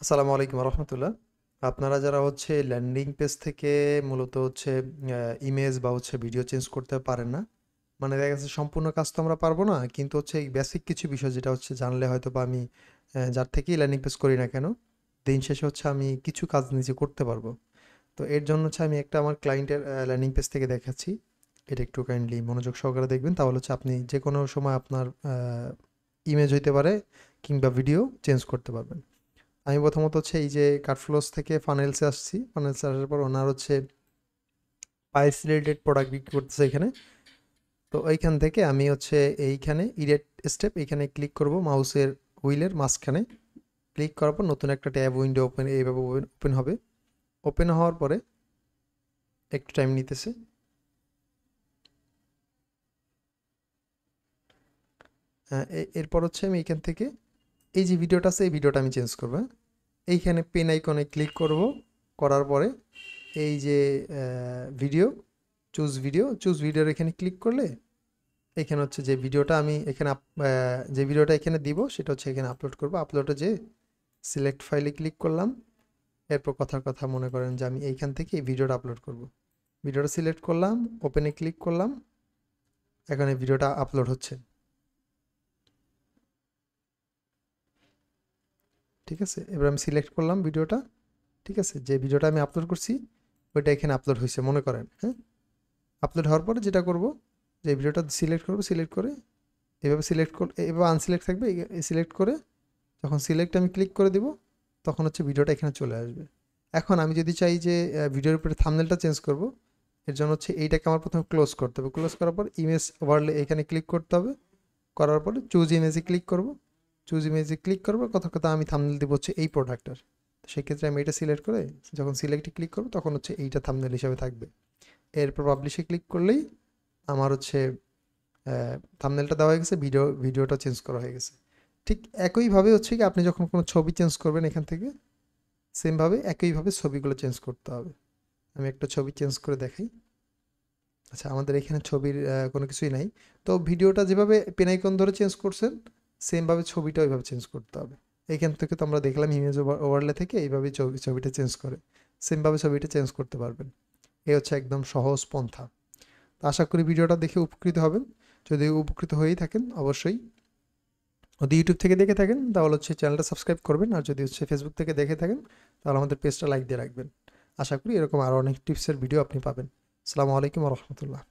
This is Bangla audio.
আসসালামু আলাইকুম রহমতুল্লাহ। আপনারা যারা ল্যান্ডিং পেজ থেকে মূলত ইমেজ বা ভিডিও চেঞ্জ করতে পারেন না, মানে দেখা গেছে সম্পূর্ণ কাজ তো আমরা পারবো না, কিন্তু এই বেসিক কিছু বিষয় যেটা জানলে হয়তো বা আমি যার থেকেই ল্যান্ডিং পেজ করি না কেন, দিন শেষে আমি কিছু কাজ নিজে করতে পারবো। তো এর জন্য আমি একটা আমার ক্লায়েন্টের ল্যান্ডিং পেজ থেকে দেখাচ্ছি। এটা একটু কাইন্ডলি মনোযোগ সহকারে দেখবেন, তাহলে আপনি যে কোনো সময় আপনার ইমেজ হইতে পারে কিংবা ভিডিও চেঞ্জ করতে পারবেন। আমি প্রথমত এই যে কার্ডফ্লোস থেকে ফানেলসে আসছি। ফানেলসে আসার পর ওনার পাইস রিলেটেড প্রোডাক্ট বিক্রি করতেছে এখানে। তো এইখান থেকে আমি এইখানে ইরেট স্টেপ এইখানে ক্লিক করব, মাউসের হুইলের মাঝখানে ক্লিক করার পর নতুন একটা ট্যাব উইন্ডো এইভাবে ওপেন হবে। ওপেন হওয়ার পরে একটু টাইম নিতেছে। এরপর আমি এইখান থেকে এই যে ভিডিওটা আছে এই ভিডিওটা আমি চেঞ্জ করবো, হ্যাঁ? এইখানে পেন আইকনে ক্লিক করব। করার পরে এই যে ভিডিও, চুজ ভিডিওর এখানে ক্লিক করলে এখানে যে ভিডিওটা আমি এখানে যে ভিডিওটা এখানে দিব সেটা এখানে আপলোড করব। আপলোডে যে সিলেক্ট ফাইলে ক্লিক করলাম। এরপর কথার কথা মনে করেন যে আমি এইখান থেকে এই ভিডিওটা আপলোড করব। ভিডিওটা সিলেক্ট করলাম, ওপেনে ক্লিক করলাম। এখন এই ভিডিওটা আপলোড হচ্ছে। ঠিক আছে, এবার আমি সিলেক্ট করলাম ভিডিওটা। ঠিক আছে, যে ভিডিওটা আমি আপলোড করছি ওইটা এখানে আপলোড হয়েছে মনে করেন, হ্যাঁ? আপলোড হওয়ার পরে যেটা করব, যে ভিডিওটা সিলেক্ট করব, সিলেক্ট করে এভাবে এভাবে আনসিলেক্ট থাকবে, সিলেক্ট করে যখন সিলেক্ট আমি ক্লিক করে দিব তখন ভিডিওটা এখানে চলে আসবে। এখন আমি যদি চাই যে ভিডিওর উপরে থাম্বনেলটা চেঞ্জ করব, এর জন্য এইটাকে আমার প্রথমে ক্লোজ করতে হবে। ক্লোজ করার পর ইমেজ ওভারলে এখানে ক্লিক করতে হবে। করার পরে চুজ ইমেজে ক্লিক করব। চুজ ইমেজে ক্লিক করবো, কথা কথা আমি থাম্বনেল দিব এই প্রোডাক্টটার। সেক্ষেত্রে আমি এটা সিলেক্ট করে যখন সিলেক্টে ক্লিক করবো তখন এইটা থাম্বনেল হিসাবে থাকবে। এরপর পাবলিশে ক্লিক করলেই আমার থাম্বনেলটা দেওয়া হয়ে গেছে, ভিডিওটা চেঞ্জ করা হয়ে গেছে। ঠিক একইভাবে কি আপনি যখন কোনো ছবি চেঞ্জ করবেন এখান থেকে সেমভাবে একইভাবে ছবিগুলো চেঞ্জ করতে হবে। আমি একটা ছবি চেঞ্জ করে দেখাই। আচ্ছা, আমাদের এখানে ছবির কোনো কিছুই নাই। তো ভিডিওটা যেভাবে পেন আইকন ধরে চেঞ্জ করছেন সেমভাবে ছবিটা ওইভাবে চেঞ্জ করতে হবে। এইখান থেকে তো আমরা দেখলাম ইমেজ ওভারলে থেকে এইভাবে ছবিটা চেঞ্জ করে সেমভাবে ছবিটা চেঞ্জ করতে পারবেন। এই একদম সহজ পন্থা। তো আশা করি ভিডিওটা দেখে উপকৃত হবেন। যদি উপকৃত হয়েই থাকেন অবশ্যই, যদি ইউটিউব থেকে দেখে থাকেন তাহলে চ্যানেলটা সাবস্ক্রাইব করবেন, আর যদি ফেসবুক থেকে দেখে থাকেন তাহলে আমাদের পেজটা লাইক দিয়ে রাখবেন। আশা করি এরকম আরও অনেক টিপসের ভিডিও আপনি পাবেন। আসসালামু আলাইকুম রহমতুল্লাহ।